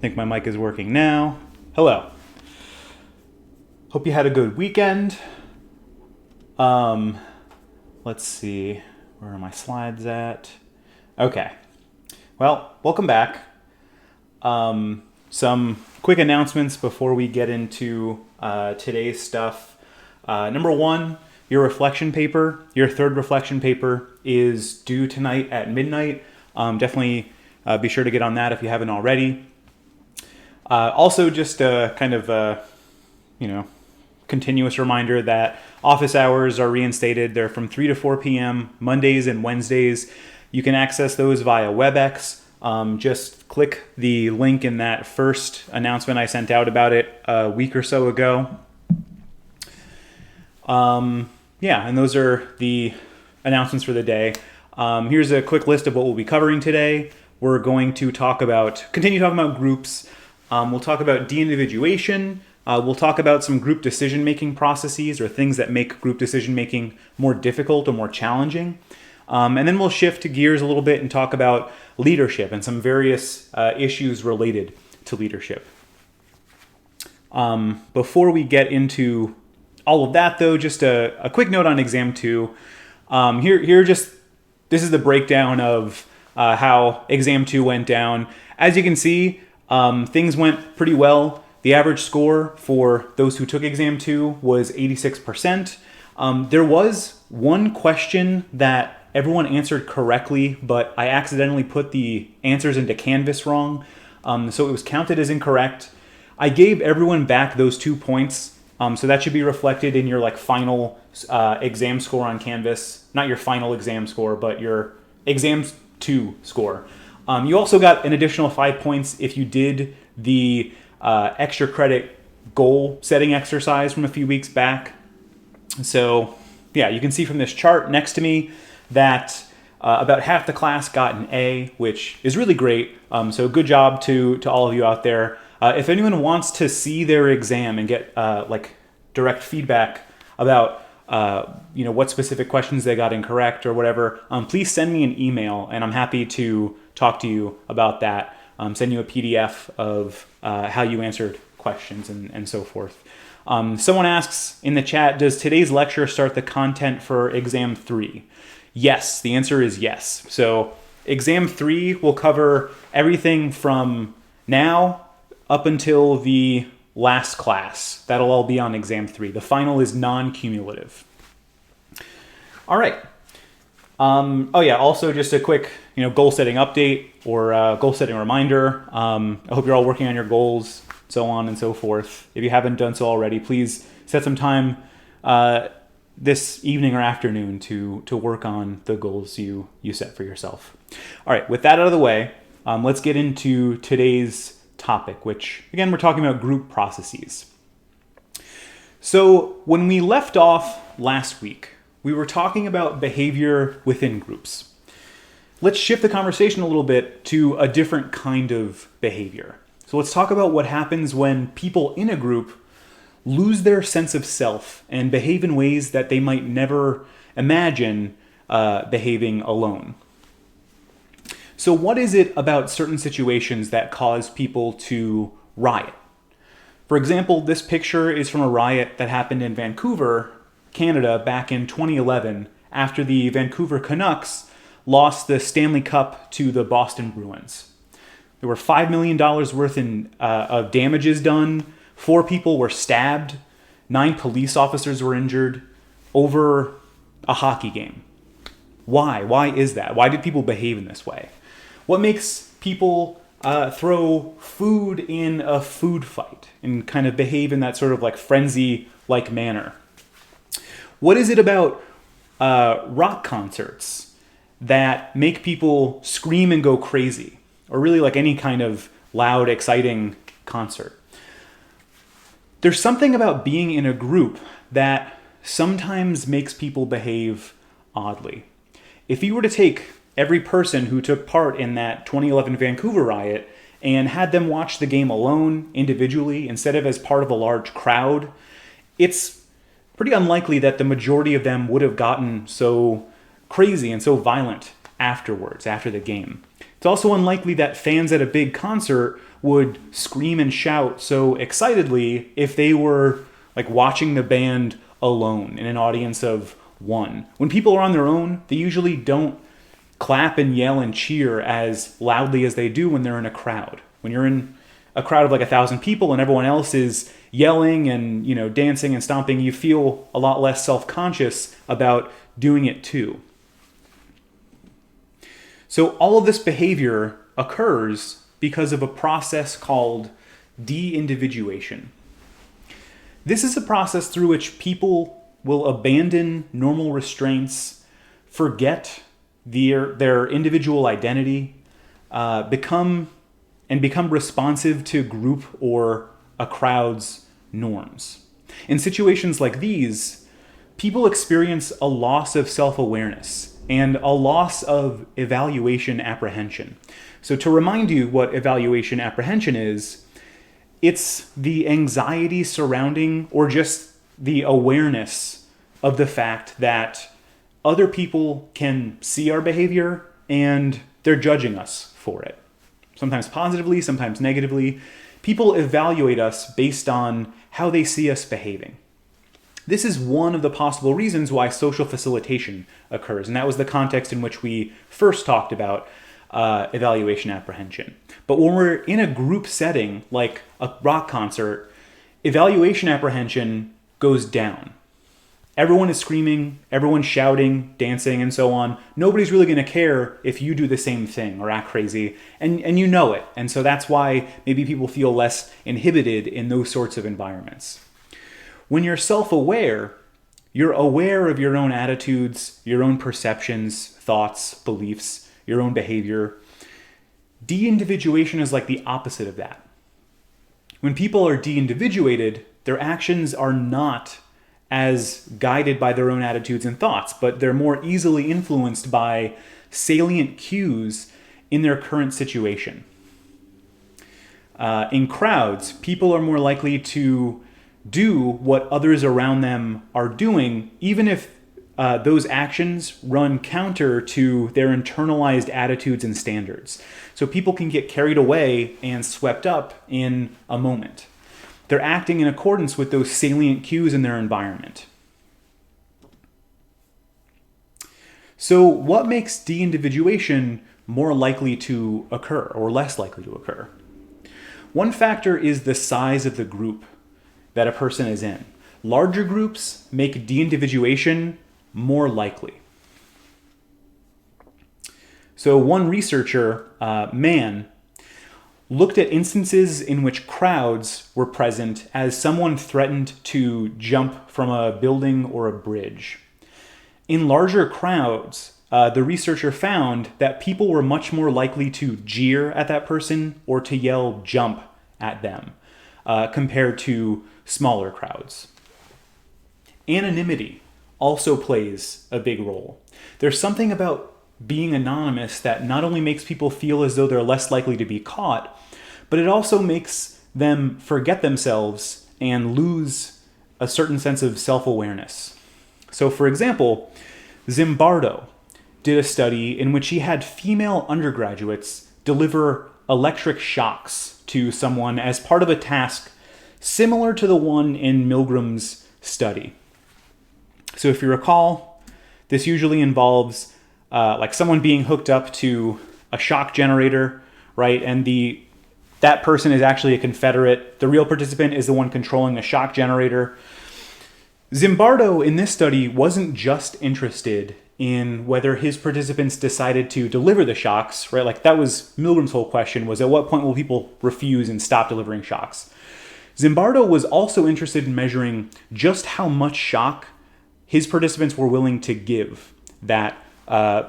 think my mic is working now. Hello. Hope you had a good weekend. Let's see. Where are my slides at? Okay. Well, welcome back. Some quick announcements before we get into today's stuff. Number one, your reflection paper, your third reflection paper is due tonight at midnight. Definitely be sure to get on that if you haven't already. Also, just a kind of continuous reminder that office hours are reinstated. They're from 3 to 4 p.m. Mondays and Wednesdays. You can access those via WebEx. Just click the link in that first announcement I sent out about it a week or so ago. And those are the announcements for the day. Here's a quick list of what we'll be covering today. We're going to continue talking about groups. We'll talk about de-individuation. We'll talk about some group decision-making processes or things that make group decision-making more difficult or more challenging. And then we'll shift gears a little bit and talk about leadership and some various issues related to leadership. Before we get into all of that, though, just a quick note on Exam 2. This is the breakdown of how Exam 2 went down. As you can see, things went pretty well. The average score for those who took Exam 2 was 86%. There was one question that everyone answered correctly, but I accidentally put the answers into Canvas wrong, so it was counted as incorrect. I gave everyone back those 2 points, so that should be reflected in your final exam score on Canvas. Not your final exam score, but your Exam 2 score. You also got an additional 5 points if you did the extra credit goal setting exercise from a few weeks back. So yeah, you can see from this chart next to me that about half the class got an A, which is really great. So good job to all of you out there. If anyone wants to see their exam and get direct feedback about what specific questions they got incorrect or whatever, please send me an email and I'm happy to talk to you about that. Send you a PDF of how you answered questions and so forth. Someone asks in the chat, does today's lecture start the content for Exam 3? Yes, the answer is yes. So Exam 3 will cover everything from now up until the last class. That'll all be on Exam 3. The final is non-cumulative. All right. Also just a quick goal setting update or goal setting reminder. I hope you're all working on your goals, so on and so forth. If you haven't done so already, please set some time this evening or afternoon to work on the goals you set for yourself. All right, with that out of the way, let's get into today's topic, which again, we're talking about group processes. So when we left off last week, we were talking about behavior within groups. Let's shift the conversation a little bit to a different kind of behavior. So let's talk about what happens when people in a group lose their sense of self and behave in ways that they might never imagine behaving alone. So what is it about certain situations that cause people to riot? For example, this picture is from a riot that happened in Vancouver, Canada, back in 2011 after the Vancouver Canucks lost the Stanley Cup to the Boston Bruins. There were $5 million worth of damages done. 4 people were stabbed. 9 police officers were injured over a hockey game. Why? Why is that? Why did people behave in this way? What makes people throw food in a food fight and kind of behave in that sort of frenzy-like manner? What is it about rock concerts that make people scream and go crazy? Or really any kind of loud, exciting concert? There's something about being in a group that sometimes makes people behave oddly. If you were to take every person who took part in that 2011 Vancouver riot and had them watch the game alone, individually, instead of as part of a large crowd, it's pretty unlikely that the majority of them would have gotten so crazy and so violent afterwards, after the game. It's also unlikely that fans at a big concert would scream and shout so excitedly if they were like watching the band alone in an audience of one. When people are on their own, they usually don't clap and yell and cheer as loudly as they do when they're in a crowd. When you're in a crowd of like 1,000 people and everyone else is yelling and, dancing and stomping, you feel a lot less self-conscious about doing it too. So all of this behavior occurs because of a process called de-individuation. This is a process through which people will abandon normal restraints, forget their individual identity, become responsive to group or a crowd's norms. In situations like these, people experience a loss of self-awareness and a loss of evaluation apprehension. So to remind you what evaluation apprehension is, it's the anxiety surrounding or just the awareness of the fact that other people can see our behavior and they're judging us for it. Sometimes positively, sometimes negatively. People evaluate us based on how they see us behaving. This is one of the possible reasons why social facilitation occurs, and that was the context in which we first talked about evaluation apprehension. But when we're in a group setting, like a rock concert, evaluation apprehension goes down. Everyone is screaming, everyone's shouting, dancing, and so on. Nobody's really going to care if you do the same thing or act crazy, and you know it. And so that's why maybe people feel less inhibited in those sorts of environments. When you're self-aware, you're aware of your own attitudes, your own perceptions, thoughts, beliefs, your own behavior. De-individuation is like the opposite of that. When people are de-individuated, their actions are not as guided by their own attitudes and thoughts, but they're more easily influenced by salient cues in their current situation. In crowds, people are more likely to do what others around them are doing, even if those actions run counter to their internalized attitudes and standards. So people can get carried away and swept up in a moment. They're acting in accordance with those salient cues in their environment. So what makes de-individuation more likely to occur or less likely to occur? One factor is the size of the group that a person is in. Larger groups make de-individuation more likely. So one researcher, Mann, looked at instances in which crowds were present as someone threatened to jump from a building or a bridge. In larger crowds, the researcher found that people were much more likely to jeer at that person or to yell jump at them compared to smaller crowds. Anonymity also plays a big role. There's something about being anonymous that not only makes people feel as though they're less likely to be caught, but it also makes them forget themselves and lose a certain sense of self-awareness. So for example, Zimbardo did a study in which he had female undergraduates deliver electric shocks to someone as part of a task similar to the one in Milgram's study. So if you recall, this usually involves like someone being hooked up to a shock generator, right? And that person is actually a Confederate. The real participant is the one controlling the shock generator. Zimbardo in this study wasn't just interested in whether his participants decided to deliver the shocks, right? Like that was Milgram's whole question, was at what point will people refuse and stop delivering shocks? Zimbardo was also interested in measuring just how much shock his participants were willing to give that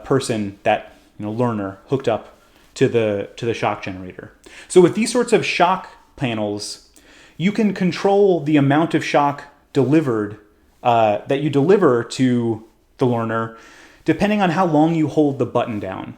person, that learner hooked up to the shock generator. So with these sorts of shock panels, you can control the amount of shock delivered that you deliver to the learner, depending on how long you hold the button down.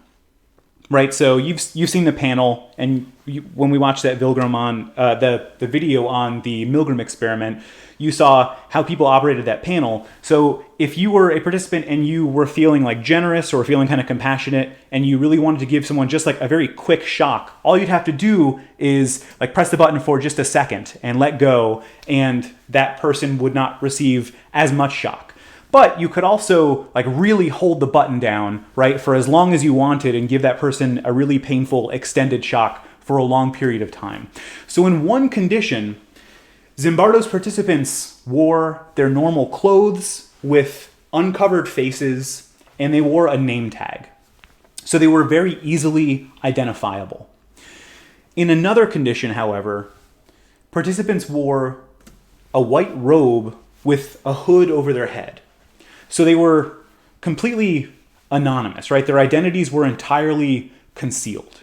right? So you've seen the panel, and when we watched that the video on the Milgram experiment, you saw how people operated that panel. So if you were a participant and you were feeling like generous or feeling kind of compassionate, and you really wanted to give someone just like a very quick shock, all you'd have to do is like press the button for just a second and let go, and that person would not receive as much shock. But you could also like really hold the button down, right, for as long as you wanted and give that person a really painful extended shock for a long period of time. So in one condition, Zimbardo's participants wore their normal clothes with uncovered faces, and they wore a name tag. So they were very easily identifiable. In another condition, however, participants wore a white robe with a hood over their head. So they were completely anonymous, right? Their identities were entirely concealed.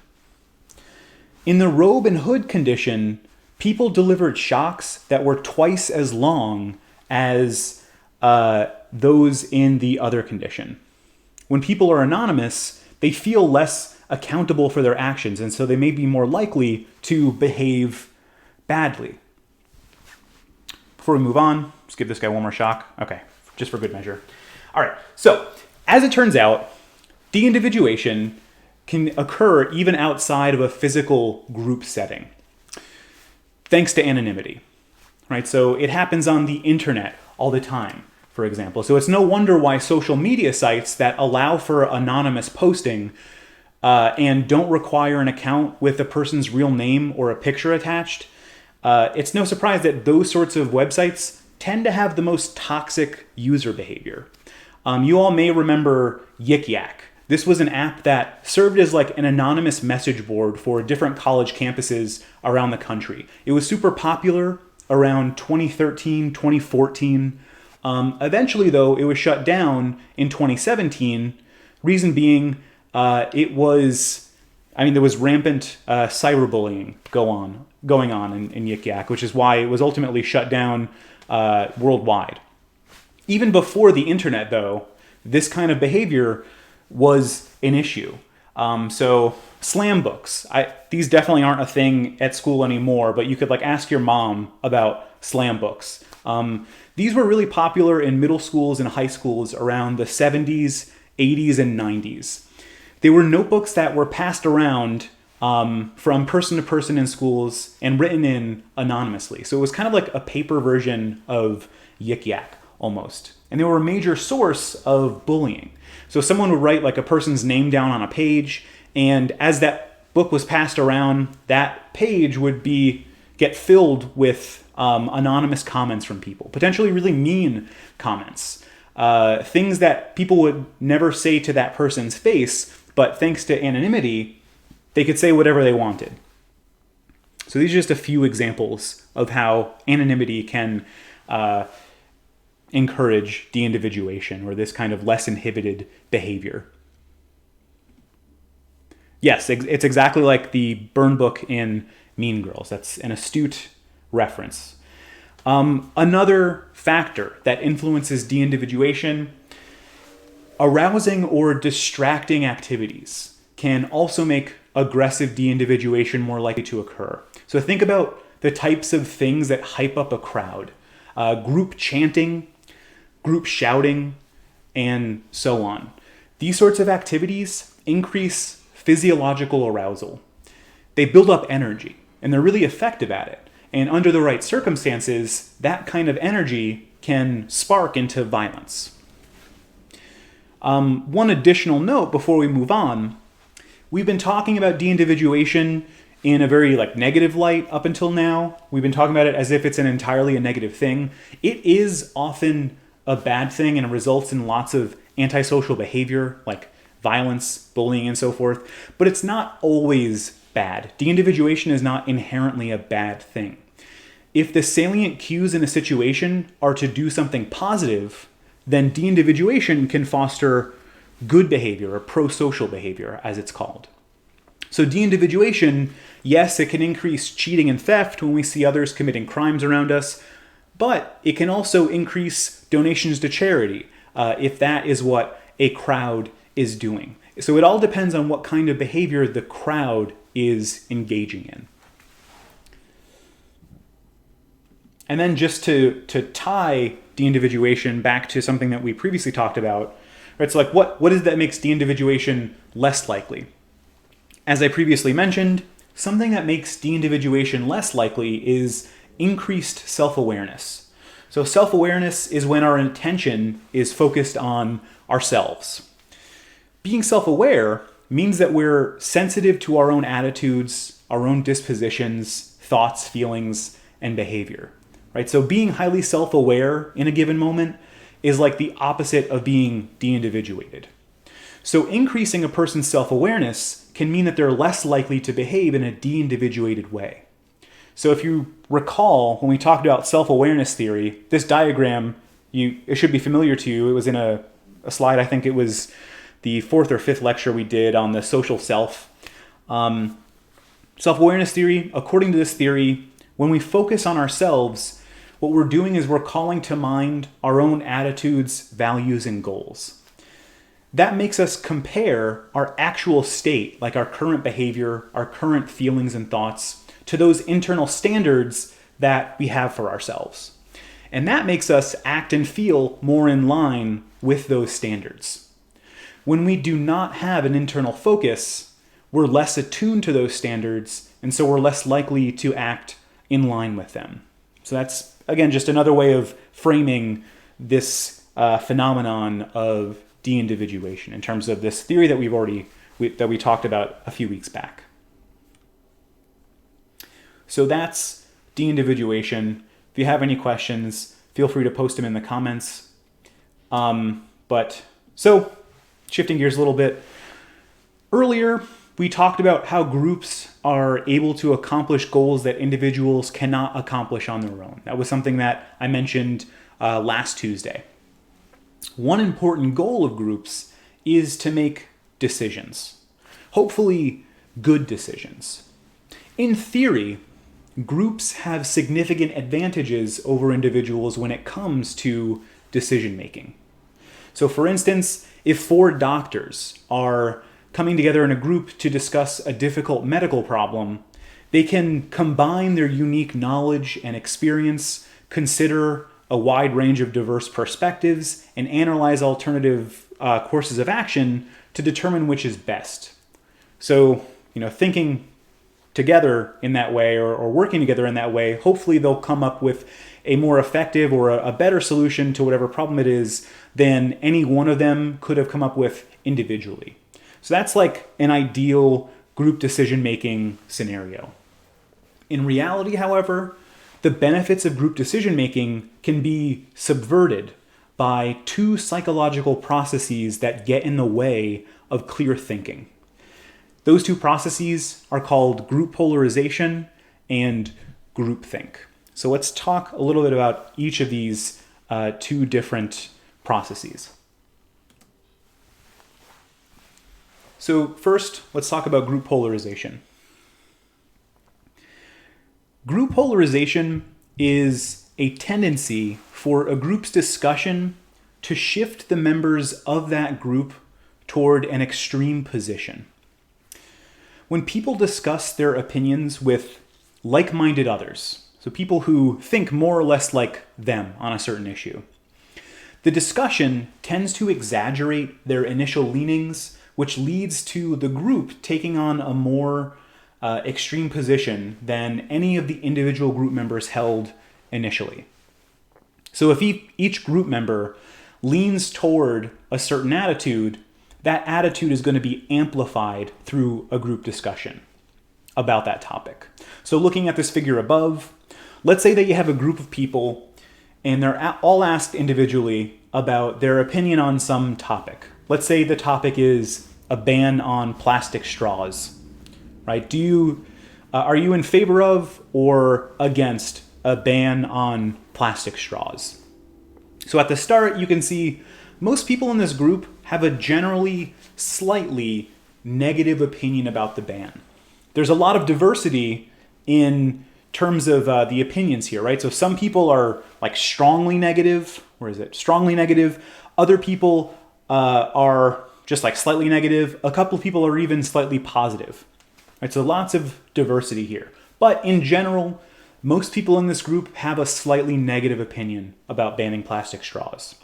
In the robe and hood condition, people delivered shocks that were twice as long as those in the other condition. When people are anonymous, they feel less accountable for their actions, and so they may be more likely to behave badly. Before we move on, let's give this guy one more shock. Okay, just for good measure. All right, so as it turns out, de-individuation can occur even outside of a physical group setting, thanks to anonymity, right? So it happens on the internet all the time, for example. So it's no wonder why social media sites that allow for anonymous posting and don't require an account with a person's real name or a picture attached, it's no surprise that those sorts of websites tend to have the most toxic user behavior. You all may remember Yik Yak. This was an app that served as like an anonymous message board for different college campuses around the country. It was super popular around 2013, 2014. Eventually, though, it was shut down in 2017. Reason being, there was rampant cyberbullying going on in Yik Yak, which is why it was ultimately shut down worldwide. Even before the internet, though, this kind of behavior was an issue. So slam books, these definitely aren't a thing at school anymore, but you could like ask your mom about slam books. These were really popular in middle schools and high schools around the 70s, 80s, and 90s. They were notebooks that were passed around from person to person in schools and written in anonymously. So it was kind of like a paper version of Yik Yak almost. And they were a major source of bullying. So someone would write like a person's name down on a page, and as that book was passed around, that page would get filled with anonymous comments from people, potentially really mean comments, things that people would never say to that person's face, but thanks to anonymity, they could say whatever they wanted. So these are just a few examples of how anonymity can encourage de-individuation or this kind of less inhibited behavior. Yes, it's exactly like the burn book in Mean Girls. That's an astute reference. Another factor that influences de-individuation, arousing or distracting activities can also make aggressive de-individuation more likely to occur. So think about the types of things that hype up a crowd. Group chanting, group shouting, and so on. These sorts of activities increase physiological arousal. They build up energy, and they're really effective at it. And under the right circumstances, that kind of energy can spark into violence. One additional note before we move on, we've been talking about de-individuation in a very negative light up until now. We've been talking about it as if it's entirely a negative thing. It is often a bad thing and it results in lots of antisocial behavior like violence, bullying, and so forth. But it's not always bad. De-individuation is not inherently a bad thing. If the salient cues in a situation are to do something positive, then de-individuation can foster good behavior or pro-social behavior, as it's called. So de-individuation, yes, it can increase cheating and theft when we see others committing crimes around us, but it can also increase donations to charity if that is what a crowd is doing. So it all depends on what kind of behavior the crowd is engaging in. And then just to tie de-individuation back to something that we previously talked about, right? So like what is it that makes de-individuation less likely? As I previously mentioned, something that makes de-individuation less likely is increased self-awareness. So self-awareness is when our attention is focused on ourselves. Being self-aware means that we're sensitive to our own attitudes, our own dispositions, thoughts, feelings, and behavior. Right? So being highly self-aware in a given moment is like the opposite of being de-individuated. So increasing a person's self-awareness can mean that they're less likely to behave in a de-individuated way. So if you recall, when we talked about self-awareness theory, this diagram, it should be familiar to you. It was in a slide, I think it was the 4th or 5th lecture we did on the social self. Self-awareness theory, according to this theory, when we focus on ourselves, what we're doing is we're calling to mind our own attitudes, values, and goals. That makes us compare our actual state, like our current behavior, our current feelings and thoughts, to those internal standards that we have for ourselves. And that makes us act and feel more in line with those standards. When we do not have an internal focus, we're less attuned to those standards, and so we're less likely to act in line with them. So that's, again, just another way of framing this phenomenon of de-individuation in terms of this theory that we talked about a few weeks back. So that's de-individuation. If you have any questions, feel free to post them in the comments. So shifting gears a little bit, earlier we talked about how groups are able to accomplish goals that individuals cannot accomplish on their own. That was something that I mentioned last Tuesday. One important goal of groups is to make decisions, hopefully good decisions. In theory, groups have significant advantages over individuals when it comes to decision making. So for instance, if 4 doctors are coming together in a group to discuss a difficult medical problem, they can combine their unique knowledge and experience, consider a wide range of diverse perspectives, and analyze alternative courses of action to determine which is best. So, thinking together in that way or working together in that way, hopefully they'll come up with a more effective or a better solution to whatever problem it is than any one of them could have come up with individually. So that's like an ideal group decision-making scenario. In reality, however, the benefits of group decision-making can be subverted by 2 psychological processes that get in the way of clear thinking. Those 2 processes are called group polarization and groupthink. So let's talk a little bit about each of these 2 different processes. So first, let's talk about group polarization. Group polarization is a tendency for a group's discussion to shift the members of that group toward an extreme position. When people discuss their opinions with like-minded others, so people who think more or less like them on a certain issue, the discussion tends to exaggerate their initial leanings, which leads to the group taking on a more extreme position than any of the individual group members held initially. So if each group member leans toward a certain attitude, that attitude is going to be amplified through a group discussion about that topic. So looking at this figure above, let's say that you have a group of people and they're all asked individually about their opinion on some topic. Let's say the topic is a ban on plastic straws, right? Are you in favor of or against a ban on plastic straws? So at the start, you can see most people in this group have a generally slightly negative opinion about the ban. There's a lot of diversity in terms of the opinions here, right? So some people are like strongly negative. Where is it? Strongly negative. Other people are just like slightly negative. A couple of people are even slightly positive. Right, so lots of diversity here. But in general, most people in this group have a slightly negative opinion about banning plastic straws.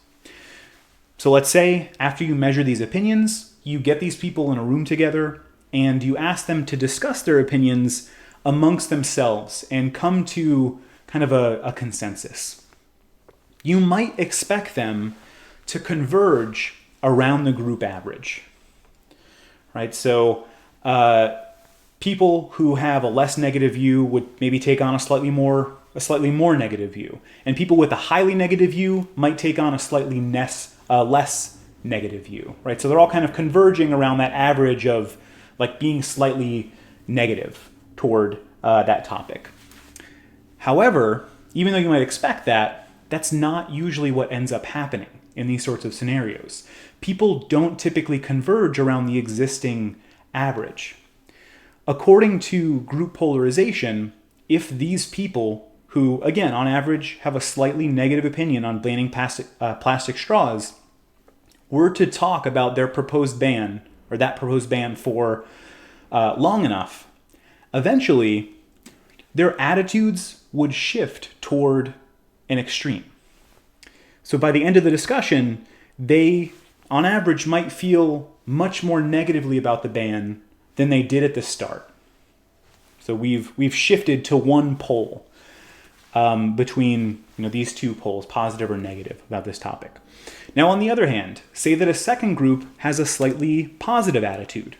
So let's say after you measure these opinions, you get these people in a room together and you ask them to discuss their opinions amongst themselves and come to kind of a consensus. You might expect them to converge around the group average, right? So people who have a less negative view would maybe take on a slightly more negative view, and people with a highly negative view might take on a slightly less negative view, right? So they're all kind of converging around that average of like being slightly negative toward that topic. However, even though you might expect that, that's not usually what ends up happening in these sorts of scenarios. People don't typically converge around the existing average. According to group polarization, if these people who, again, on average, have a slightly negative opinion on banning plastic straws, were to talk about their proposed ban, or that proposed ban for long enough, eventually their attitudes would shift toward an extreme. So by the end of the discussion, they, on average, might feel much more negatively about the ban than they did at the start. So we've shifted to one pole between these two poles, positive or negative, about this topic. Now, on the other hand, say that a second group has a slightly positive attitude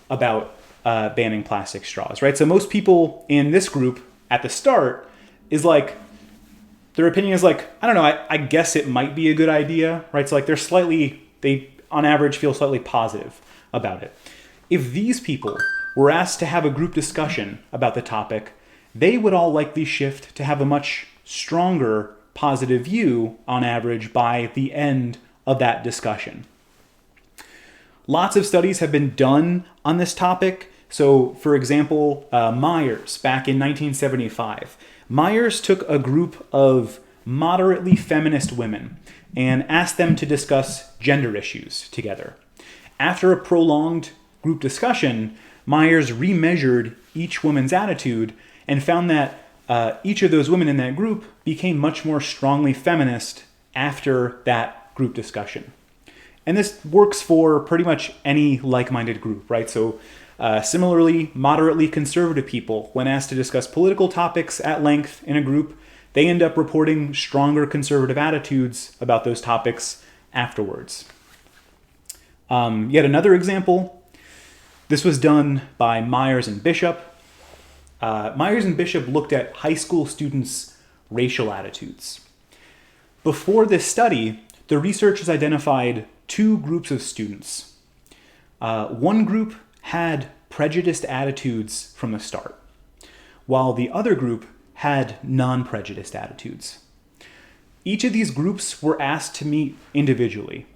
about banning plastic straws, right? So most people in this group at the start is like, their opinion is like, I don't know, I guess it might be a good idea, right? So like they on average feel slightly positive about it. If these people were asked to have a group discussion about the topic, they would all likely shift to have a much stronger positive view on average by the end of that discussion. Lots of studies have been done on this topic. So, for example, Myers, back in 1975, Myers took a group of moderately feminist women and asked them to discuss gender issues together. After a prolonged group discussion, Myers remeasured each woman's attitude and found that each of those women in that group became much more strongly feminist after that group discussion. And this works for pretty much any like-minded group, right? So similarly, moderately conservative people, when asked to discuss political topics at length in a group, they end up reporting stronger conservative attitudes about those topics afterwards. Yet another example, this was done by Myers and Bishop. Myers and Bishop looked at high school students' racial attitudes. Before this study, the researchers identified two groups of students. One group had prejudiced attitudes from the start, while the other group had non-prejudiced attitudes. Each of these groups were asked to meet individually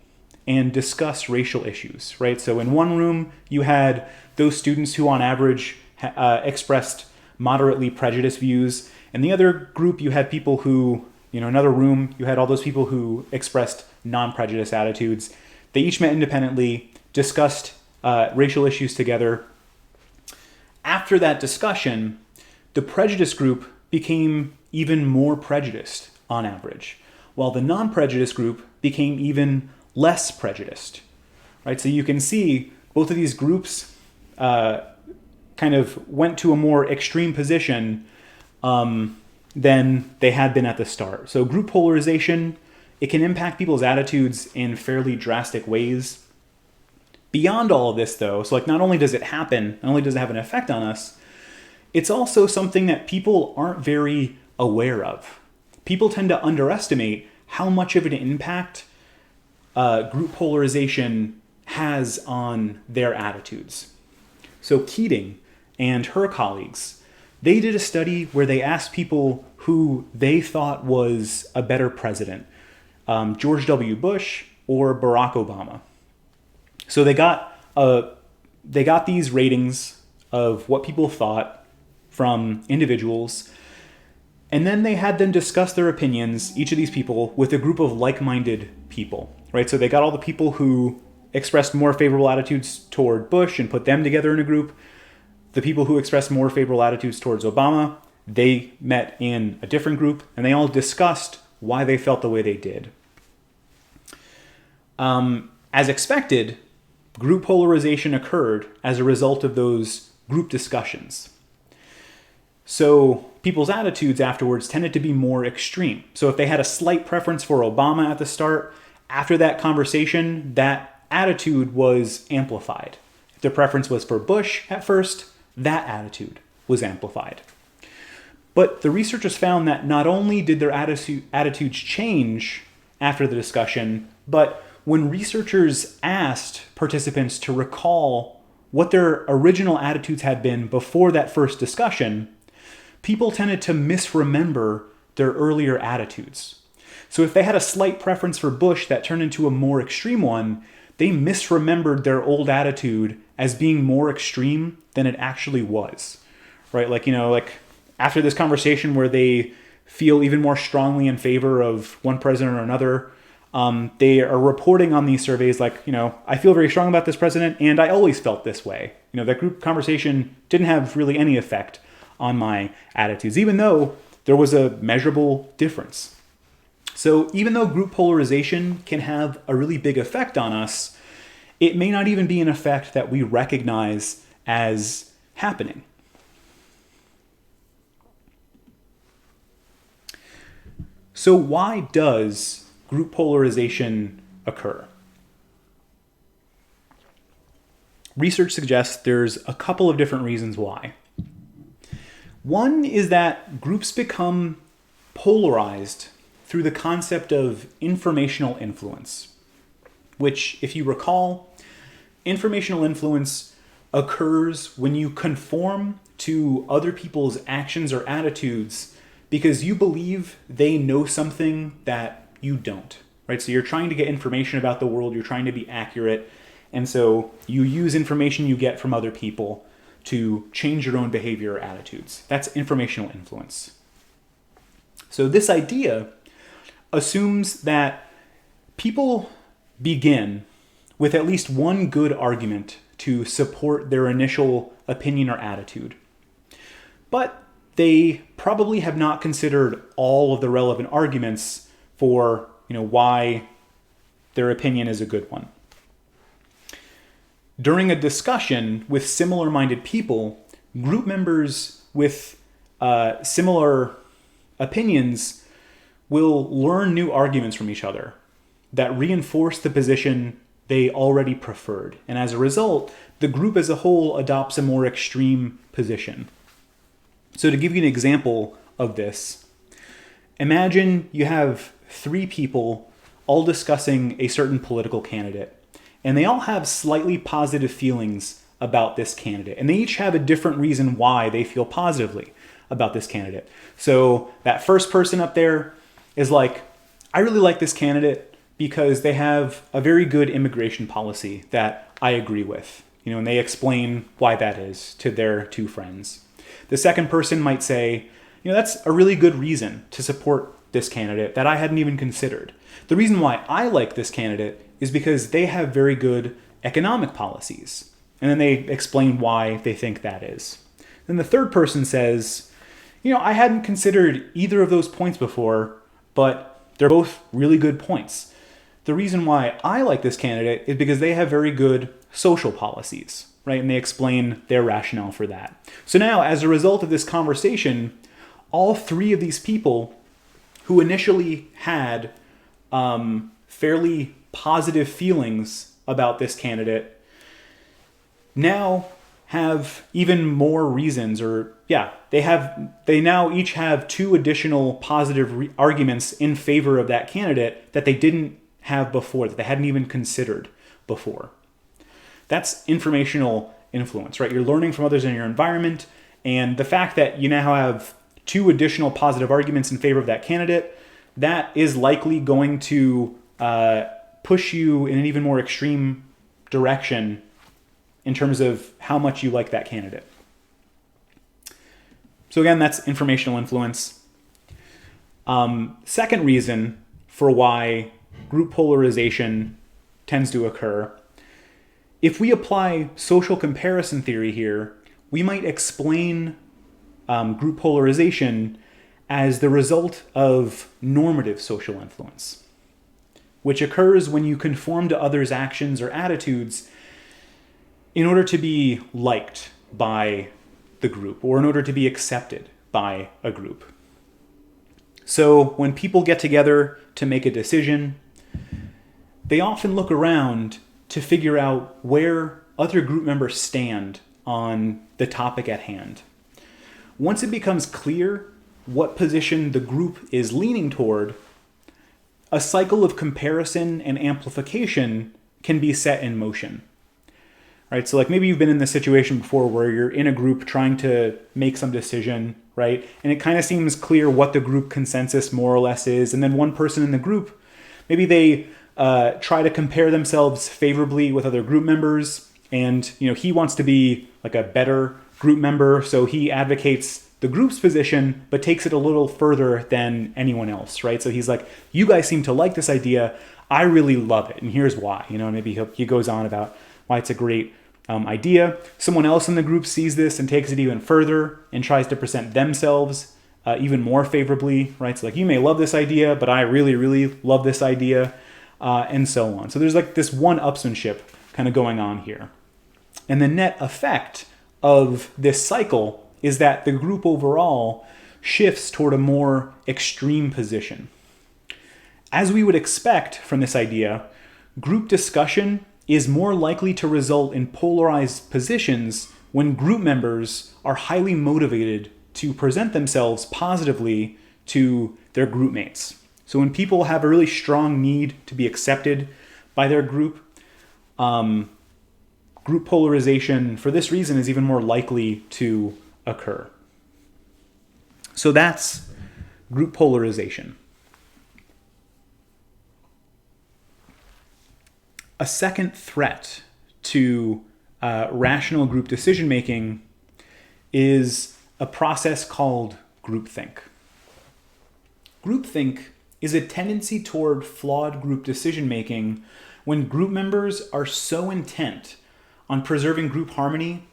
and discuss racial issues, right? So in one room, you had those students who on average expressed moderately prejudiced views. In the other group, you had people who, another room, you had all those people who expressed non-prejudiced attitudes. They each met independently, discussed racial issues together. After that discussion, the prejudiced group became even more prejudiced on average, while the non-prejudiced group became even less prejudiced, right? So you can see both of these groups kind of went to a more extreme position than they had been at the start. So group polarization, it can impact people's attitudes in fairly drastic ways. Beyond all of this, though, so like not only does it happen, not only does it have an effect on us, it's also something that people aren't very aware of. People tend to underestimate how much of an impact group polarization has on their attitudes. So Keating and her colleagues, they did a study where they asked people who they thought was a better president, George W. Bush or Barack Obama. So they got these ratings of what people thought from individuals, and then they had them discuss their opinions, each of these people, with a group of like-minded people, right? So they got all the people who expressed more favorable attitudes toward Bush and put them together in a group. The people who expressed more favorable attitudes towards Obama, they met in a different group, and they all discussed why they felt the way they did. As expected, group polarization occurred as a result of those group discussions. So people's attitudes afterwards tended to be more extreme. So if they had a slight preference for Obama at the start, after that conversation, that attitude was amplified. If their preference was for Bush at first, that attitude was amplified. But the researchers found that not only did their attitudes change after the discussion, but when researchers asked participants to recall what their original attitudes had been before that first discussion, people tended to misremember their earlier attitudes. So if they had a slight preference for Bush that turned into a more extreme one, they misremembered their old attitude as being more extreme than it actually was, right? Like after this conversation where they feel even more strongly in favor of one president or another, they are reporting on these surveys like, I feel very strong about this president and I always felt this way. That group conversation didn't have really any effect on my attitudes, even though there was a measurable difference. So even though group polarization can have a really big effect on us, it may not even be an effect that we recognize as happening. So why does group polarization occur? Research suggests there's a couple of different reasons why. One is that groups become polarized through the concept of informational influence, which, if you recall, informational influence occurs when you conform to other people's actions or attitudes because you believe they know something that you don't, right? So you're trying to get information about the world, you're trying to be accurate, and so you use information you get from other people to change your own behavior or attitudes. That's informational influence. So this idea assumes that people begin with at least one good argument to support their initial opinion or attitude. But they probably have not considered all of the relevant arguments for, why their opinion is a good one. During a discussion with similar-minded people, group members with similar opinions will learn new arguments from each other that reinforce the position they already preferred. And as a result, the group as a whole adopts a more extreme position. So to give you an example of this, imagine you have 3 people all discussing a certain political candidate, and they all have slightly positive feelings about this candidate. And they each have a different reason why they feel positively about this candidate. So that first person up there is like, I really like this candidate because they have a very good immigration policy that I agree with. And they explain why that is to their 2 friends. The second person might say, that's a really good reason to support this candidate that I hadn't even considered. The reason why I like this candidate is because they have very good economic policies. And then they explain why they think that is. Then the third person says, I hadn't considered either of those points before, but they're both really good points. The reason why I like this candidate is because they have very good social policies, right? And they explain their rationale for that. So now, as a result of this conversation, all 3 of these people who initially had fairly positive feelings about this candidate now have even more reasons, they now each have 2 additional positive arguments in favor of that candidate that they didn't have before, that they hadn't even considered before. That's informational influence, right? You're learning from others in your environment, and the fact that you now have 2 additional positive arguments in favor of that candidate, that is likely going to push you in an even more extreme direction in terms of how much you like that candidate. So again, that's informational influence. Second reason for why group polarization tends to occur if we apply social comparison theory here, we might explain group polarization as the result of normative social influence, which occurs when you conform to others' actions or attitudes in order to be liked by the group or in order to be accepted by a group. So when people get together to make a decision, they often look around to figure out where other group members stand on the topic at hand. Once it becomes clear what position the group is leaning toward, a cycle of comparison and amplification can be set in motion. Right? So like maybe you've been in this situation before where you're in a group trying to make some decision, right? And it kind of seems clear what the group consensus more or less is. And then one person in the group, maybe they try to compare themselves favorably with other group members. And, he wants to be like a better group member. So he advocates the group's position, but takes it a little further than anyone else, right? So he's like, you guys seem to like this idea. I really love it. And here's why, maybe he goes on about why it's a great idea. Someone else in the group sees this and takes it even further and tries to present themselves even more favorably, right? So like, you may love this idea, but I really, really love this idea, and so on. So there's like this one-upsmanship kind of going on here. And the net effect of this cycle is that the group overall shifts toward a more extreme position. As we would expect from this idea, group discussion is more likely to result in polarized positions when group members are highly motivated to present themselves positively to their group mates. So when people have a really strong need to be accepted by their group, group polarization for this reason is even more likely to occur. So that's group polarization. A second threat to rational group decision-making is a process called groupthink. Groupthink is a tendency toward flawed group decision-making when group members are so intent on preserving group harmony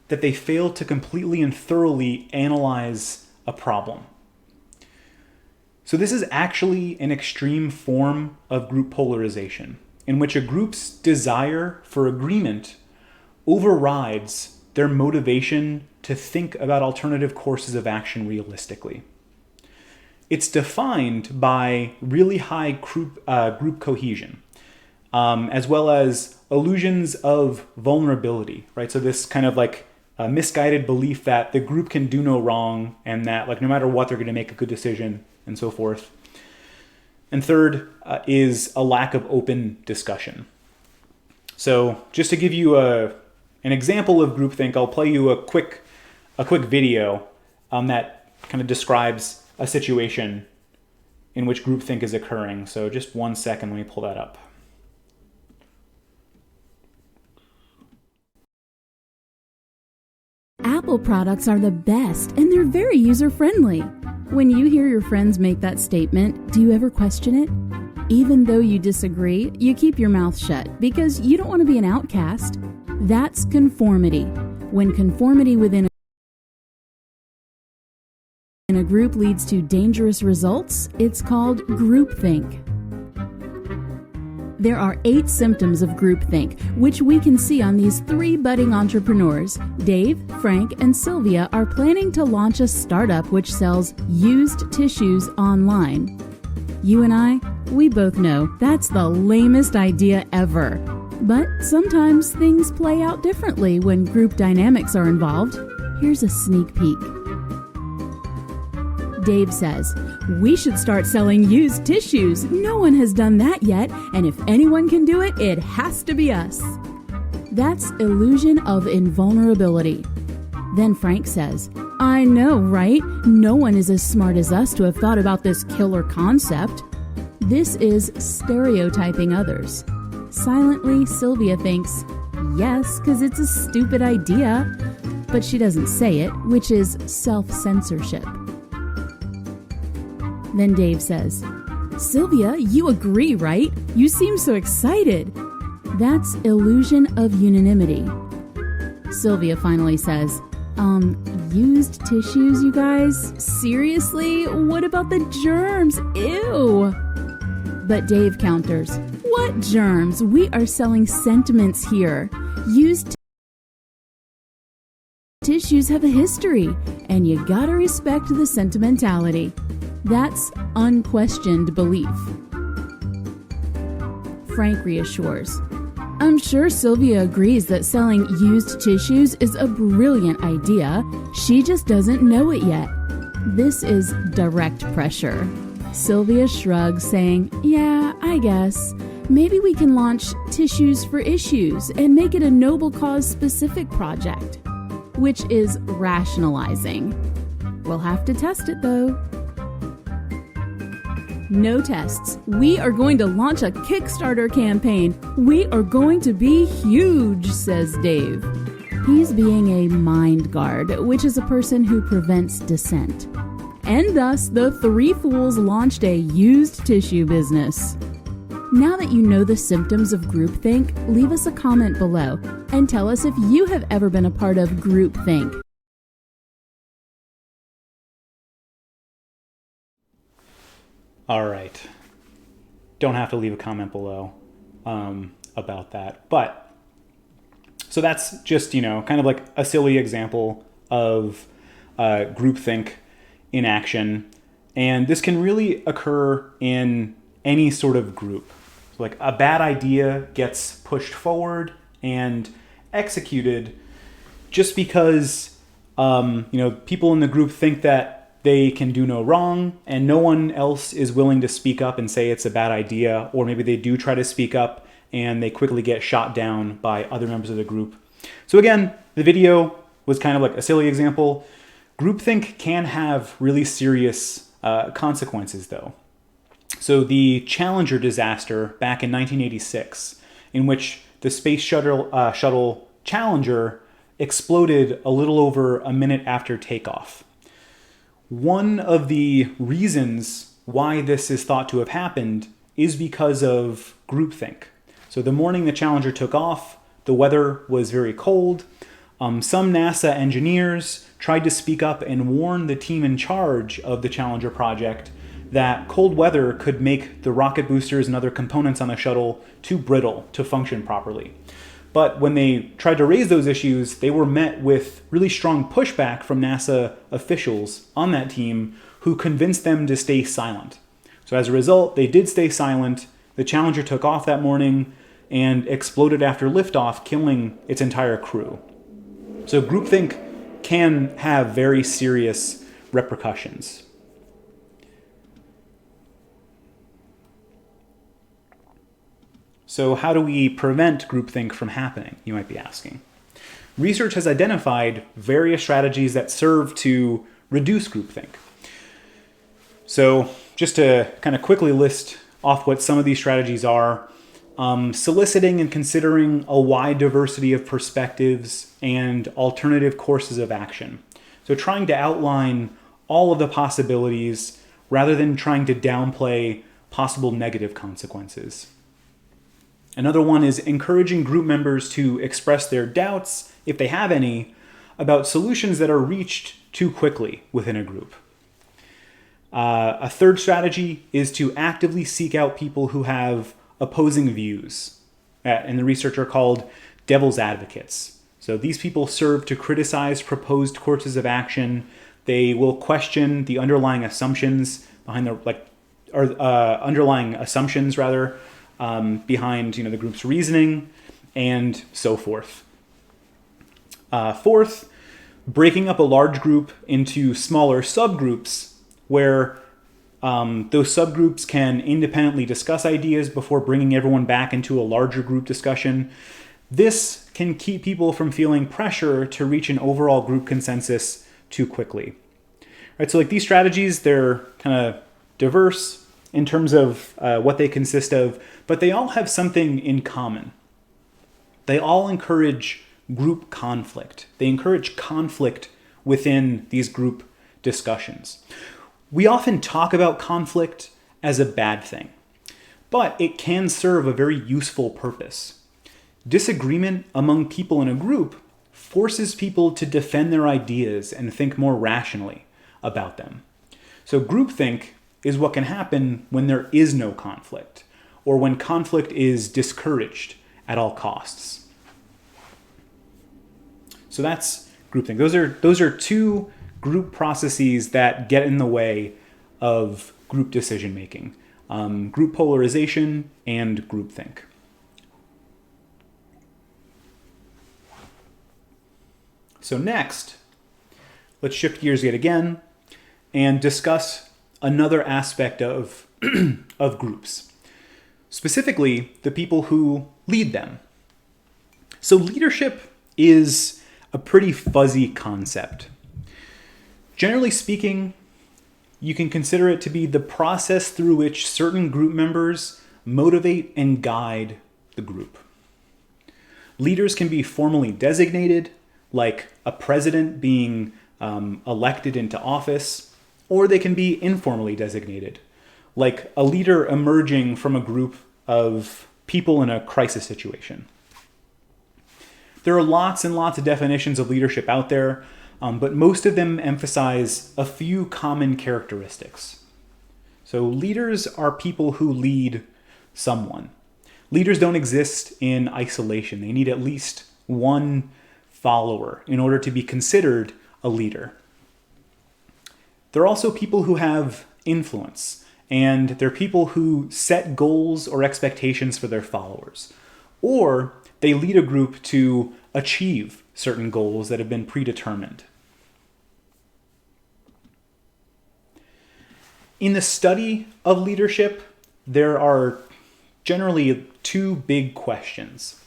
that they fail to completely and thoroughly analyze a problem. So this is actually an extreme form of group polarization, in which a group's desire for agreement overrides their motivation to think about alternative courses of action realistically. It's defined by really high group cohesion, as well as illusions of vulnerability, right? So this kind of like a misguided belief that the group can do no wrong and that like no matter what, they're going to make a good decision and so forth. And third is a lack of open discussion. So just to give you an example of groupthink, I'll play you a quick video that kind of describes a situation in which groupthink is occurring. So just 1 second, let me pull that up. Apple products are the best, and they're very user-friendly. When you hear your friends make that statement, do you ever question it? Even though you disagree, you keep your mouth shut because you don't want to be an outcast. That's conformity. When conformity within a group leads to dangerous results, it's called groupthink. There are 8 symptoms of groupthink, which we can see on these 3 budding entrepreneurs. Dave, Frank, and Sylvia are planning to launch a startup which sells used tissues online. You and I, we both know that's the lamest idea ever. But sometimes things play out differently when group dynamics are involved. Here's a sneak peek. Dave says, "We should start selling used tissues. No one has done that yet, and if anyone can do it, it has to be us." That's illusion of invulnerability. Then Frank says, "I know, right? No one is as smart as us to have thought about this killer concept." This is stereotyping others. Silently, Sylvia thinks, yes, because it's a stupid idea. But she doesn't say it, which is self-censorship. Then Dave says, "Sylvia, you agree, right? You seem so excited." That's illusion of unanimity. Sylvia finally says, used tissues, you guys? Seriously? What about the germs? Ew! But Dave counters, what germs? We are selling sentiments here. Used tissues have a history, and you gotta respect the sentimentality. That's unquestioned belief. Frank reassures, I'm sure Sylvia agrees that selling used tissues is a brilliant idea. She just doesn't know it yet. This is direct pressure. Sylvia shrugs, saying, yeah, I guess. Maybe we can launch Tissues for Issues and make it a noble cause specific project. Which is rationalizing. We'll have to test it though. No tests. We are going to launch a Kickstarter campaign. We are going to be huge, says Dave. He's being a mind guard, which is a person who prevents dissent. And thus, the three fools launched a used tissue business. Now that you know the symptoms of groupthink, leave us a comment below and tell us if you have ever been a part of groupthink. All right. Don't have to leave a comment below about that. But, so that's just, kind of like a silly example of groupthink in action. And this can really occur in any sort of group. So like a bad idea gets pushed forward and executed just because, people in the group think that they can do no wrong, and no one else is willing to speak up and say it's a bad idea, or maybe they do try to speak up and they quickly get shot down by other members of the group. So again, the video was kind of like a silly example. Groupthink can have really serious consequences though. So the Challenger disaster back in 1986, in which the space shuttle Challenger exploded a little over a minute after takeoff. One of the reasons why this is thought to have happened is because of groupthink. So the morning the Challenger took off, the weather was very cold. Some NASA engineers tried to speak up and warn the team in charge of the Challenger project that cold weather could make the rocket boosters and other components on the shuttle too brittle to function properly. But when they tried to raise those issues, they were met with really strong pushback from NASA officials on that team who convinced them to stay silent. So as a result, they did stay silent. The Challenger took off that morning and exploded after liftoff, killing its entire crew. So groupthink can have very serious repercussions. So how do we prevent groupthink from happening, you might be asking? Research has identified various strategies that serve to reduce groupthink. So just to kind of quickly list off what some of these strategies are, soliciting and considering a wide diversity of perspectives and alternative courses of action. So trying to outline all of the possibilities rather than trying to downplay possible negative consequences. Another one is encouraging group members to express their doubts, if they have any, about solutions that are reached too quickly within a group. A third strategy is to actively seek out people who have opposing views, and the research are called devil's advocates. So these people serve to criticize proposed courses of action. They will question the underlying assumptions behind behind the group's reasoning, and so forth. Fourth, breaking up a large group into smaller subgroups where those subgroups can independently discuss ideas before bringing everyone back into a larger group discussion. This can keep people from feeling pressure to reach an overall group consensus too quickly. Right, so like these strategies, they're kind of diverse in terms of what they consist of, but they all have something in common. They all encourage group conflict. They encourage conflict within these group discussions. We often talk about conflict as a bad thing, but it can serve a very useful purpose. Disagreement among people in a group forces people to defend their ideas and think more rationally about them. So groupthink is what can happen when there is no conflict, or when conflict is discouraged at all costs. So that's groupthink. Those are two group processes that get in the way of group decision making: group polarization and groupthink. So next, let's shift gears yet again and discuss another aspect of, of groups, specifically the people who lead them. So leadership is a pretty fuzzy concept. Generally speaking, you can consider it to be the process through which certain group members motivate and guide the group. Leaders can be formally designated, like a president being elected into office, or they can be informally designated, like a leader emerging from a group of people in a crisis situation. There are lots and lots of definitions of leadership out there, but most of them emphasize a few common characteristics. So leaders are people who lead someone. Leaders don't exist in isolation. They need at least one follower in order to be considered a leader. They're also people who have influence, and they're people who set goals or expectations for their followers, or they lead a group to achieve certain goals that have been predetermined. In the study of leadership, there are generally two big questions.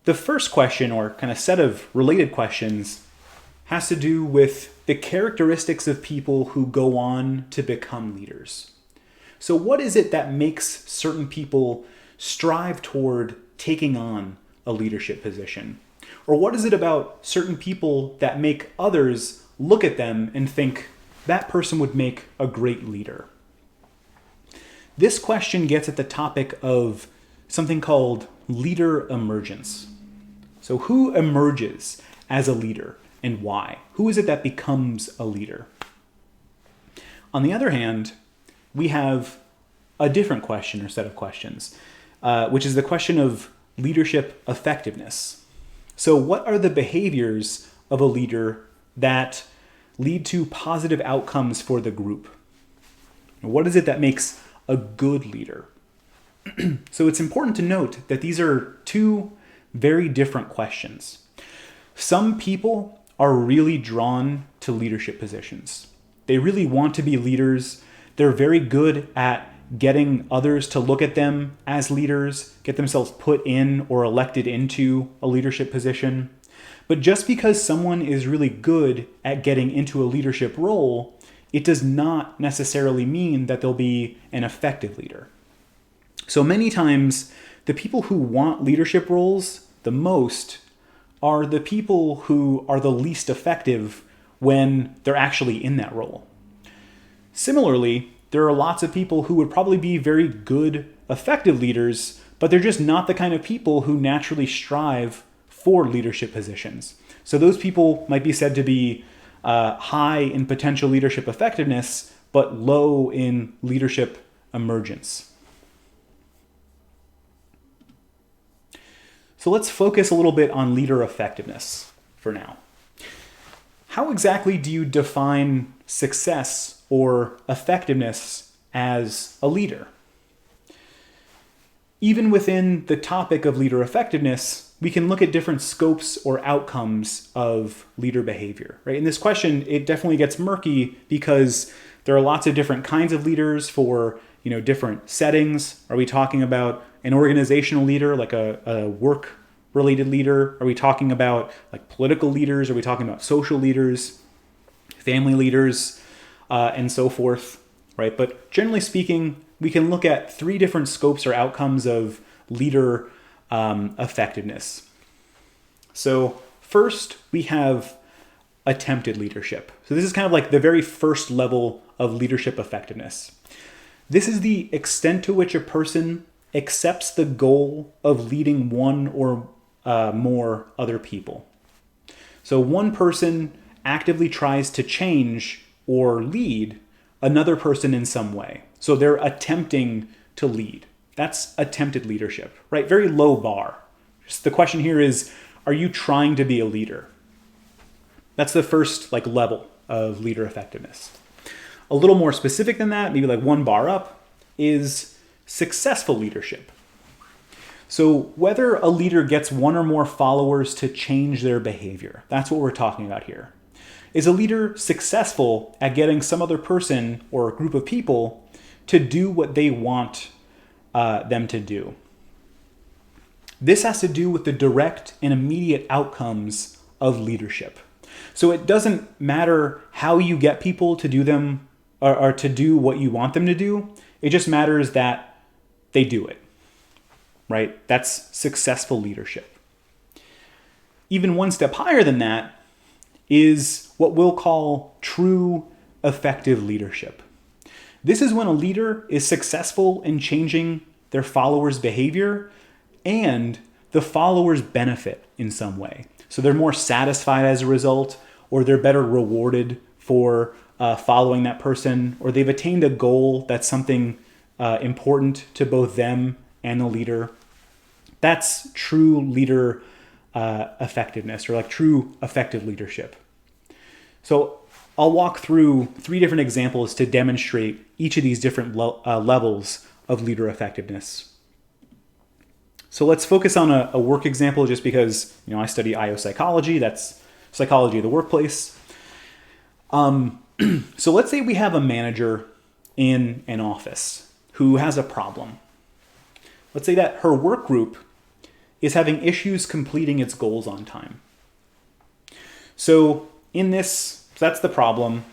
The first question, or kind of set of related questions, has to do with the characteristics of people who go on to become leaders. So what is it that makes certain people strive toward taking on a leadership position? Or what is it about certain people that make others look at them and think that person would make a great leader? This question gets at the topic of something called leader emergence. So who emerges as a leader and why? Who is it that becomes a leader? On the other hand, we have a different question or set of questions, which is the question of leadership effectiveness. So what are the behaviors of a leader that lead to positive outcomes for the group? What is it that makes a good leader? So it's important to note that these are two very different questions. Some people are really drawn to leadership positions. They really want to be leaders. They're very good at getting others to look at them as leaders, get themselves put in or elected into a leadership position. But just because someone is really good at getting into a leadership role, it does not necessarily mean that they'll be an effective leader. So many times, the people who want leadership roles the most are the people who are the least effective when they're actually in that role. Similarly, there are lots of people who would probably be very good, effective leaders, but they're just not the kind of people who naturally strive for leadership positions. So those people might be said to be high in potential leadership effectiveness, but low in leadership emergence. So let's focus a little bit on leader effectiveness for now. How exactly do you define success or effectiveness as a leader? Even within the topic of leader effectiveness, we can look at different scopes or outcomes of leader behavior, right? In this question, it definitely gets murky because there are lots of different kinds of leaders for, different settings. Are we talking about an organizational leader, like a work-related leader? Are we talking about like political leaders? Are we talking about social leaders, family leaders, and so forth, right? But generally speaking, we can look at three different scopes or outcomes of leader effectiveness. So first, we have attempted leadership. So this is kind of like the very first level of leadership effectiveness. This is the extent to which a person accepts the goal of leading one or more other people. So one person actively tries to change or lead another person in some way. So they're attempting to lead. That's attempted leadership, right? Very low bar. Just the question here is, are you trying to be a leader? That's the first level of leader effectiveness. A little more specific than that, maybe one bar up, is successful leadership. So whether a leader gets one or more followers to change their behavior, that's what we're talking about here. Is a leader successful at getting some other person or a group of people to do what they want them to do? This has to do with the direct and immediate outcomes of leadership. So it doesn't matter how you get people to do them or to do what you want them to do. It just matters that they do it, right? That's successful leadership. Even one step higher than that is what we'll call true effective leadership. This is when a leader is successful in changing their followers' behavior and the followers benefit in some way. So they're more satisfied as a result, or they're better rewarded for following that person, or they've attained a goal that's something important to both them and the leader. That's true leader effectiveness, or true effective leadership. So I'll walk through 3 different examples to demonstrate each of these different levels of leader effectiveness. So let's focus on a work example, just because I study IO psychology. That's psychology of the workplace. So let's say we have a manager in an office who has a problem. Let's say that her work group is having issues completing its goals on time. So that's the problem.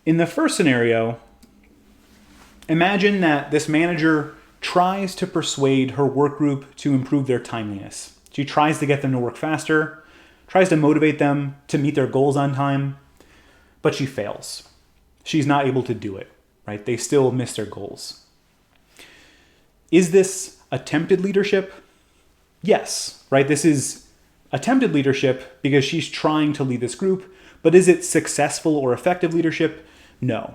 In the first scenario, imagine that this manager tries to persuade her work group to improve their timeliness. She tries to get them to work faster, tries to motivate them to meet their goals on time, but she fails. She's not able to do it, right? They still miss their goals. Is this attempted leadership? Yes, right? This is attempted leadership because she's trying to lead this group, but is it successful or effective leadership? No.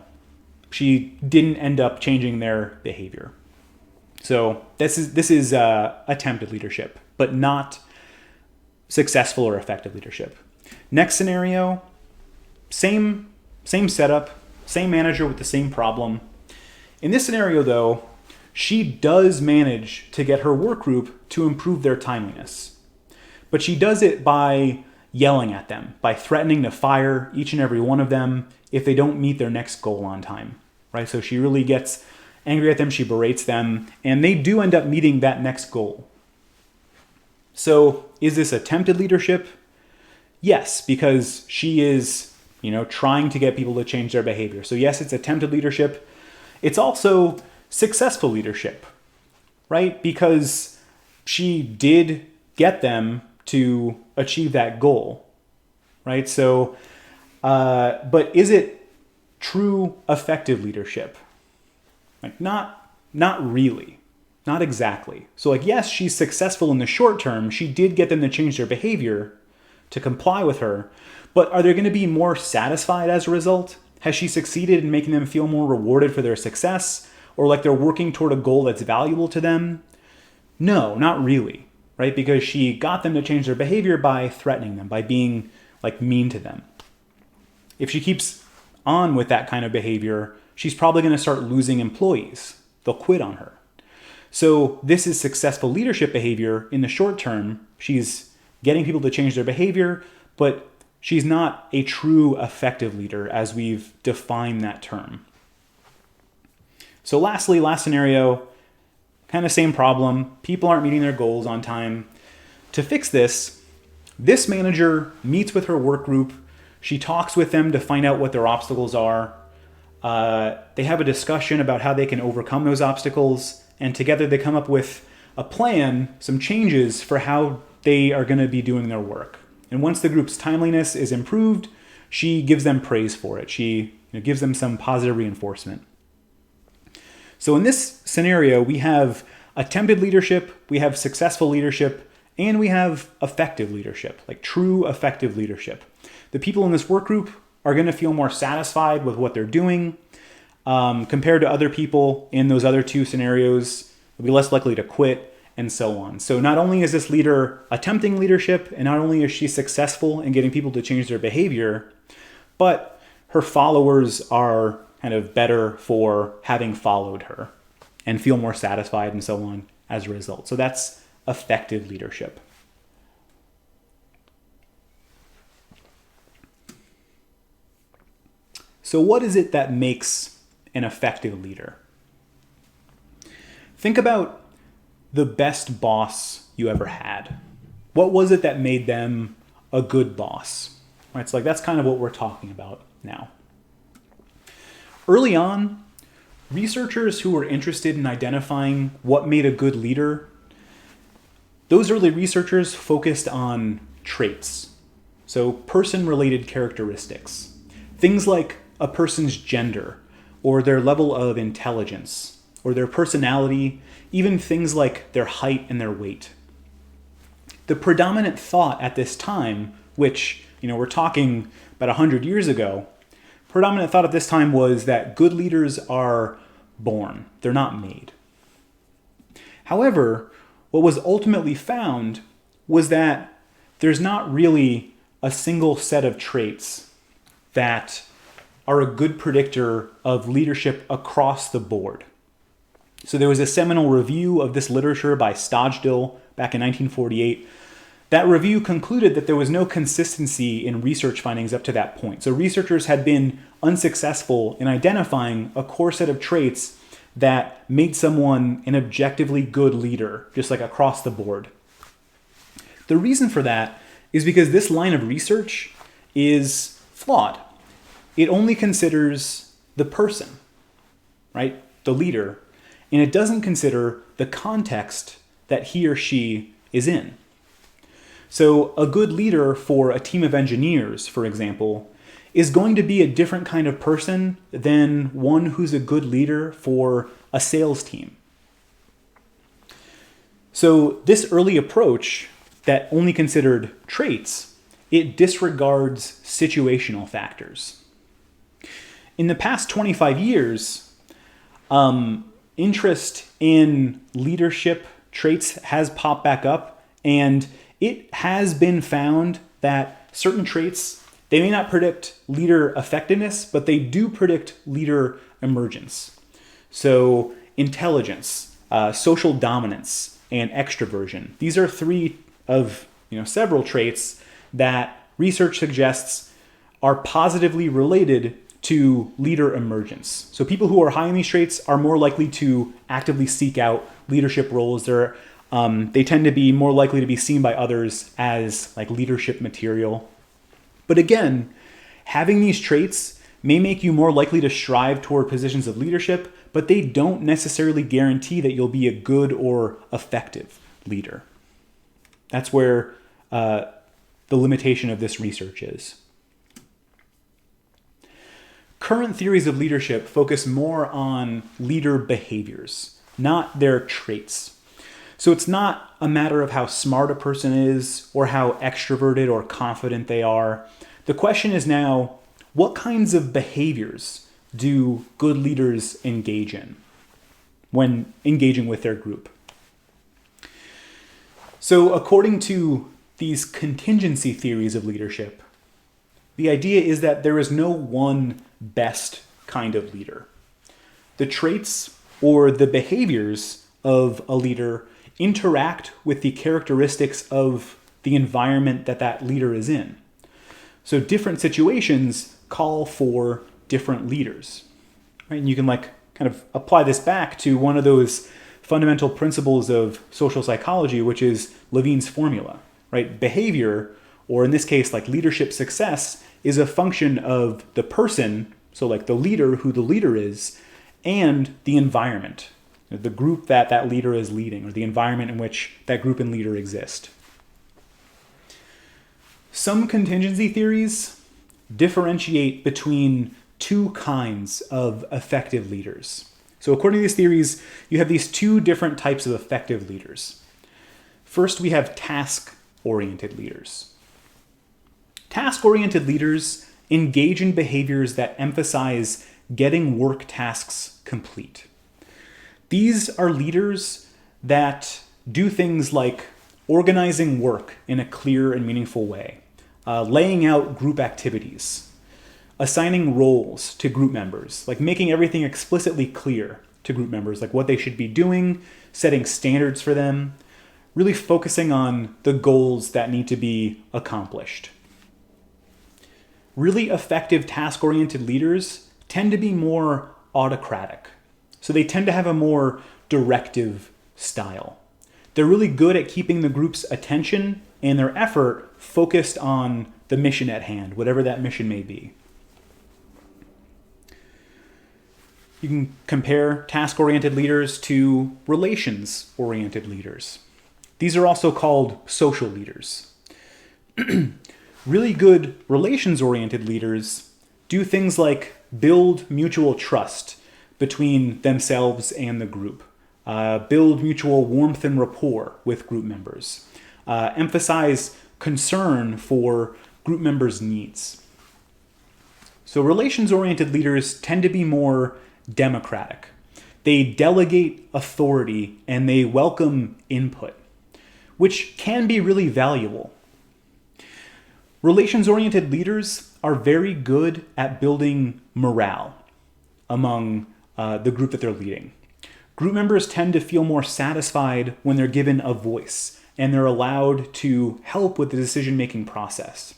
She didn't end up changing their behavior. So this is attempted leadership, but not successful or effective leadership. Next scenario, same setup, same manager with the same problem. In this scenario, though, she does manage to get her work group to improve their timeliness. But she does it by yelling at them, by threatening to fire each and every one of them if they don't meet their next goal on time, right? So she really gets angry at them, she berates them, and they do end up meeting that next goal. So is this attempted leadership? Yes, because she is, trying to get people to change their behavior. So yes, it's attempted leadership. It's also successful leadership, right? Because she did get them to achieve that goal, right? So, but is it true effective leadership? Not really, not exactly. So yes, she's successful in the short term. She did get them to change their behavior to comply with her, but are they going to be more satisfied as a result? Has she succeeded in making them feel more rewarded for their success, or they're working toward a goal that's valuable to them? No, not really, right? Because she got them to change their behavior by threatening them, by being mean to them. If she keeps on with that kind of behavior, she's probably going to start losing employees. They'll quit on her. So this is successful leadership behavior in the short term. She's getting people to change their behavior, but she's not a true effective leader as we've defined that term. So lastly, last scenario, kind of same problem. People aren't meeting their goals on time. To fix this manager meets with her work group. She talks with them to find out what their obstacles are. They have a discussion about how they can overcome those obstacles, and together they come up with a plan, some changes for how they are going to be doing their work. And once the group's timeliness is improved, she gives them praise for it. She gives them some positive reinforcement. So in this scenario, we have attempted leadership, we have successful leadership, and we have effective leadership, like true effective leadership. The people in this work group are going to feel more satisfied with what they're doing compared to other people in those other two scenarios. They'll be less likely to quit, and so on. So not only is this leader attempting leadership, and not only is she successful in getting people to change their behavior, but her followers are kind of better for having followed her and feel more satisfied and so on as a result. So that's effective leadership. So what is it that makes an effective leader? Think about the best boss you ever had. What was it that made them a good boss? Right, so that's kind of what we're talking about now. Early on, researchers who were interested in identifying what made a good leader, those early researchers focused on traits. So person-related characteristics. Things like a person's gender, or their level of intelligence, or their personality, even things like their height and their weight. The predominant thought at this time, which, we're talking about 100 years ago, predominant thought at this time was that good leaders are born. They're not made. However, what was ultimately found was that there's not really a single set of traits that are a good predictor of leadership across the board. So there was a seminal review of this literature by Stogdill back in 1948. That review concluded that there was no consistency in research findings up to that point. So researchers had been unsuccessful in identifying a core set of traits that made someone an objectively good leader, just like across the board. The reason for that is because this line of research is flawed. It only considers the person, right? The leader, and it doesn't consider the context that he or she is in. So a good leader for a team of engineers, for example, is going to be a different kind of person than one who's a good leader for a sales team. So this early approach that only considered traits, it disregards situational factors. In the past 25 years, interest in leadership traits has popped back up, and it has been found that certain traits, they may not predict leader effectiveness, but they do predict leader emergence. So intelligence, social dominance, and extroversion. These are three of several traits that research suggests are positively related to leader emergence. So people who are high in these traits are more likely to actively seek out leadership roles. They tend to be more likely to be seen by others as like leadership material. But again, having these traits may make you more likely to strive toward positions of leadership, but they don't necessarily guarantee that you'll be a good or effective leader. That's where the limitation of this research is. Current theories of leadership focus more on leader behaviors, not their traits. So it's not a matter of how smart a person is or how extroverted or confident they are. The question is now, what kinds of behaviors do good leaders engage in when engaging with their group? So according to these contingency theories of leadership, the idea is that there is no one best kind of leader. The traits or the behaviors of a leader interact with the characteristics of the environment that leader is in. So different situations call for different leaders. Right? And you can kind of apply this back to one of those fundamental principles of social psychology, which is Levine's formula. Right? Behavior, or in this case, leadership success, is a function of the person, so the leader, who the leader is, and the environment, the group that leader is leading, or the environment in which that group and leader exist. Some contingency theories differentiate between two kinds of effective leaders. So according to these theories, you have these two different types of effective leaders. First, we have task-oriented leaders. Task-oriented leaders engage in behaviors that emphasize getting work tasks complete. These are leaders that do things like organizing work in a clear and meaningful way, laying out group activities, assigning roles to group members, like making everything explicitly clear to group members, like what they should be doing, setting standards for them, really focusing on the goals that need to be accomplished. Really effective task-oriented leaders tend to be more autocratic. So they tend to have a more directive style. They're really good at keeping the group's attention and their effort focused on the mission at hand, whatever that mission may be. You can compare task-oriented leaders to relations-oriented leaders. These are also called social leaders. Really good relations-oriented leaders do things like build mutual trust between themselves and the group, build mutual warmth and rapport with group members, emphasize concern for group members' needs. So relations-oriented leaders tend to be more democratic. They delegate authority and they welcome input, which can be really valuable. Relations-oriented leaders are very good at building morale among the group that they're leading. Group members tend to feel more satisfied when they're given a voice and they're allowed to help with the decision-making process.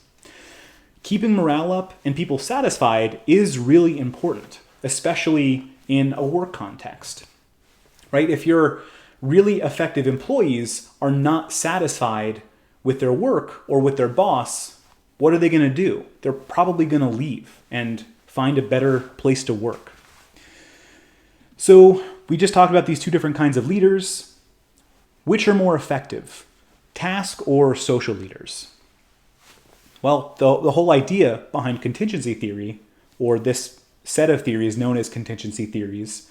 Keeping morale up and people satisfied is really important, especially in a work context, right? If your really effective employees are not satisfied with their work or with their boss, what are they going to do? They're probably going to leave and find a better place to work. So we just talked about these two different kinds of leaders. Which are more effective, task or social leaders? Well, the whole idea behind contingency theory, or this set of theories known as contingency theories,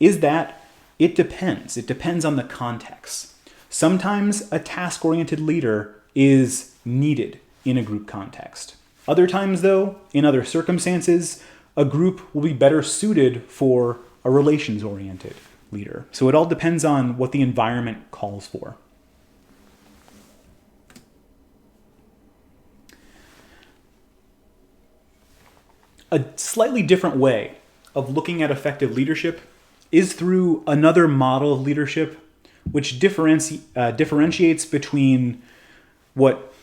is that it depends. It depends on the context. Sometimes a task-oriented leader is needed in a group context. Other times, though, in other circumstances, a group will be better suited for a relations-oriented leader. So it all depends on what the environment calls for. A slightly different way of looking at effective leadership is through another model of leadership, which differentiates between what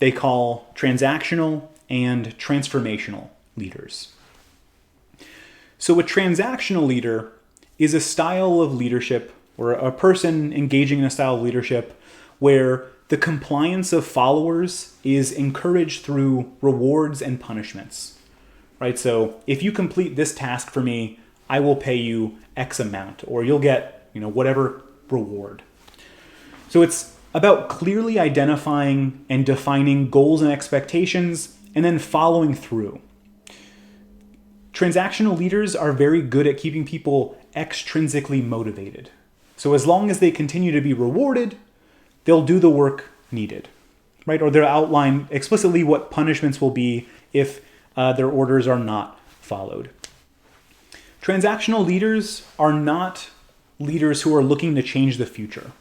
they call transactional and transformational leaders. So a transactional leader is a style of leadership, or a person engaging in a style of leadership where the compliance of followers is encouraged through rewards and punishments. Right? So if you complete this task for me, I will pay you X amount, or you'll get, whatever reward. So it's about clearly identifying and defining goals and expectations and then following through. Transactional leaders are very good at keeping people extrinsically motivated. So as long as they continue to be rewarded, they'll do the work needed, right? Or they'll outline explicitly what punishments will be if their orders are not followed. Transactional leaders are not leaders who are looking to change the future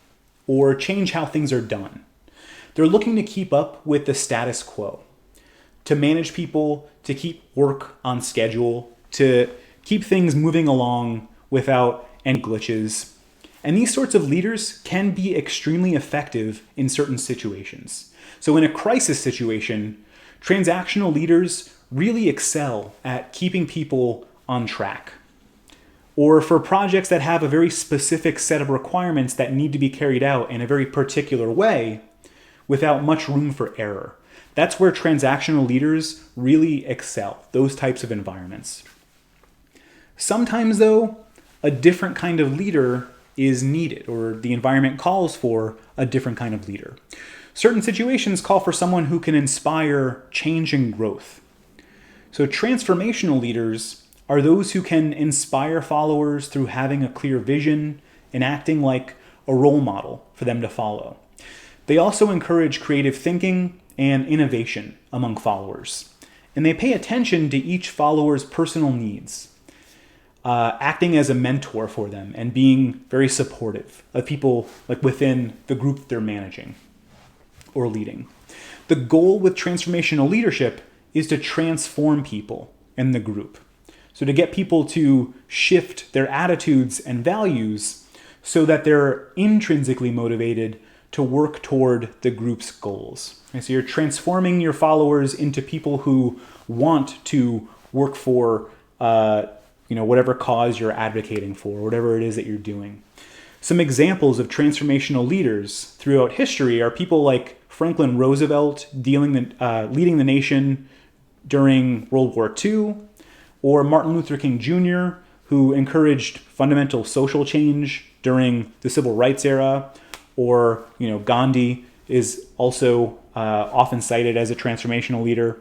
or change how things are done. They're looking to keep up with the status quo, to manage people, to keep work on schedule, to keep things moving along without any glitches. And these sorts of leaders can be extremely effective in certain situations. So in a crisis situation, transactional leaders really excel at keeping people on track. Or for projects that have a very specific set of requirements that need to be carried out in a very particular way without much room for error. That's where transactional leaders really excel, those types of environments. Sometimes, though, a different kind of leader is needed, or the environment calls for a different kind of leader. Certain situations call for someone who can inspire change and growth. So transformational leaders are those who can inspire followers through having a clear vision and acting like a role model for them to follow. They also encourage creative thinking and innovation among followers. And they pay attention to each follower's personal needs, acting as a mentor for them and being very supportive of people like within the group they're managing or leading. The goal with transformational leadership is to transform people in the group. So to get people to shift their attitudes and values so that they're intrinsically motivated to work toward the group's goals. And so you're transforming your followers into people who want to work for whatever cause you're advocating for, whatever it is that you're doing. Some examples of transformational leaders throughout history are people like Franklin Roosevelt leading the nation during World War II, or Martin Luther King Jr., who encouraged fundamental social change during the Civil Rights era, or Gandhi is also often cited as a transformational leader.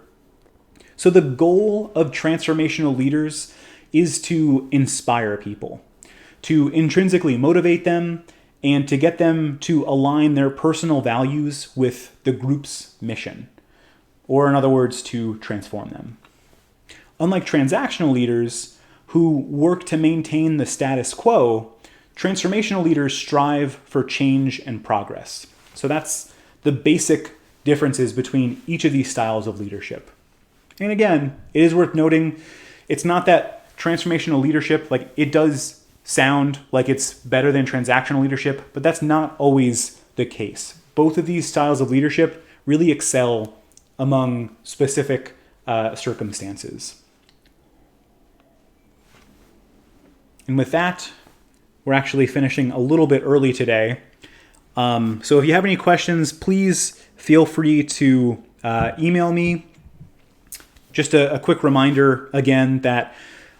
So the goal of transformational leaders is to inspire people, to intrinsically motivate them, and to get them to align their personal values with the group's mission, or in other words, to transform them. Unlike transactional leaders who work to maintain the status quo, transformational leaders strive for change and progress. So that's the basic differences between each of these styles of leadership. And again, it is worth noting, it's not that transformational leadership, like it does sound like it's better than transactional leadership, but that's not always the case. Both of these styles of leadership really excel among specific circumstances. And with that, we're actually finishing a little bit early today. So if you have any questions, please feel free to email me. Just a quick reminder again that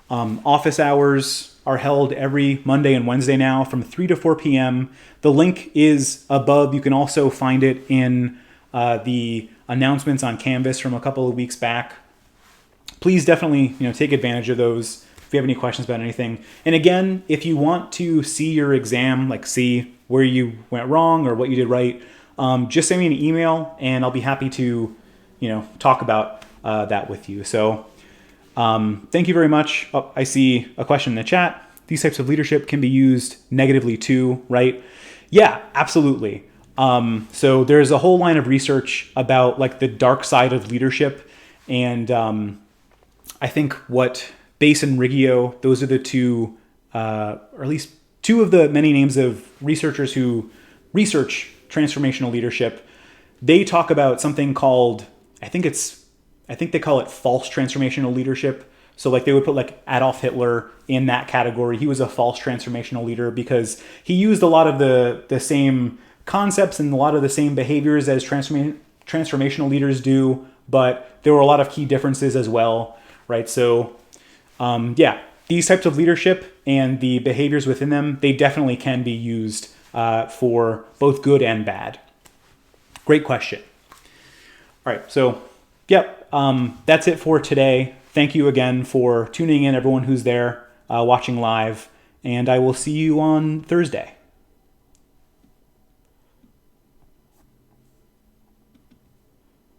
office hours are held every Monday and Wednesday now from 3 to 4 p.m. The link is above. You can also find it in the announcements on Canvas from a couple of weeks back. Please definitely take advantage of those if you have any questions about anything. And again, if you want to see your exam, like see where you went wrong or what you did right, just send me an email and I'll be happy to talk about that with you. So thank you very much. Oh, I see a question in the chat. These types of leadership can be used negatively too, right? Yeah, absolutely. So there's a whole line of research about like the dark side of leadership. And I think what Bass and Riggio, those are the two, or at least two of the many names of researchers who research transformational leadership. They talk about something called, I think they call it false transformational leadership. So like they would put like Adolf Hitler in that category. He was a false transformational leader because he used a lot of the same concepts and a lot of the same behaviors as transformational leaders do, but there were a lot of key differences as well, right? So these types of leadership and the behaviors within them, they definitely can be used for both good and bad. Great question. All right, so that's it for today. Thank you again for tuning in, everyone who's there watching live, and I will see you on Thursday.